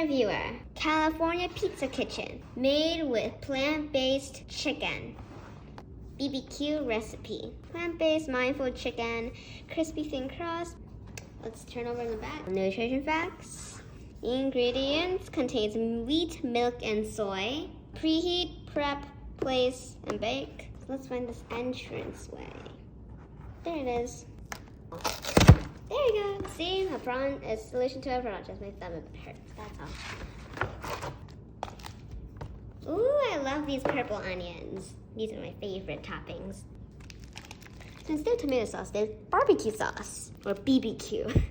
reviewer. California Pizza Kitchen, made with plant-based chicken. BBQ recipe. Plant-based mindful chicken, crispy thin crust. Let's turn over the back. Nutrition facts. The ingredients contains wheat, milk, and soy. Preheat, prep, place, and bake. Let's find this entrance way. There it is. There you go. See, a prawn is solution to a problem. Just make them hurt. That's all. Ooh, I love these purple onions. These are my favorite toppings. So instead of tomato sauce, there's barbecue sauce, or BBQ.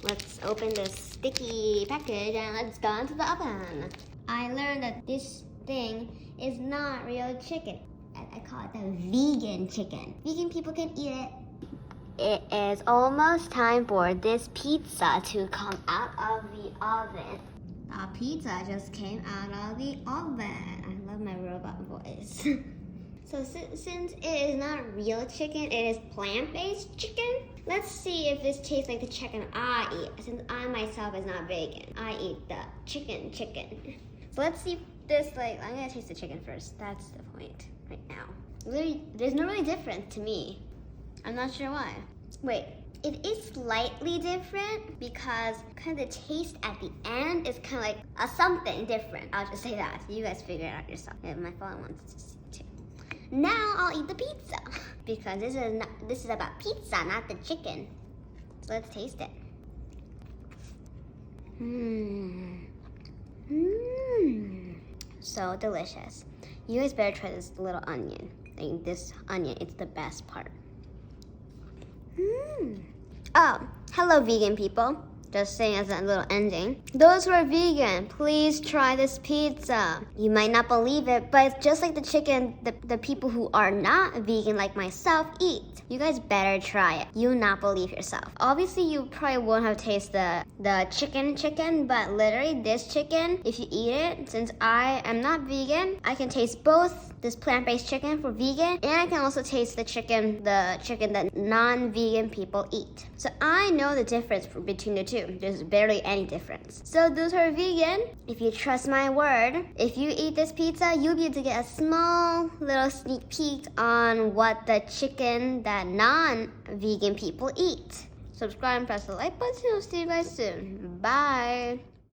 Let's open this sticky package and let's go into the oven. I learned that this thing is not real chicken. I call it the vegan chicken. Vegan people can eat it. It is almost time for this pizza to come out of the oven. The pizza just came out of the oven. I love my robot voice. So since it is not real chicken, it is plant-based chicken. Let's see if this tastes like the chicken I eat. Since I myself is not vegan, I eat the chicken. So let's see if this, I'm gonna taste the chicken first. That's the point right now. Literally, there's no really difference to me. I'm not sure why. Wait, it is slightly different because kind of the taste at the end is kind of like a something different. I'll just say that. You guys figure it out yourself. Yeah, my phone wants to see too. Now I'll eat the pizza because this is about pizza, not the chicken. So let's taste it. So delicious. You guys better try this little onion. This onion, it's the best part. Oh, hello vegan people. Just saying as a little ending. Those who are vegan, please try this pizza. You might not believe it, but it's just like the chicken the people who are not vegan like myself eat. You guys better try it. You'll not believe yourself. Obviously, you probably won't have tasted the chicken, but literally this chicken, if you eat it, since I am not vegan, I can taste both this plant-based chicken for vegan, and I can also taste the chicken that non-vegan people eat. So I know the difference between the two. There's barely any difference. So those who are vegan, if you trust my word, if you eat this pizza, you'll be able to get a small little sneak peek on what the chicken that non-vegan people eat. Subscribe and press the like button. I'll see you guys soon. Bye.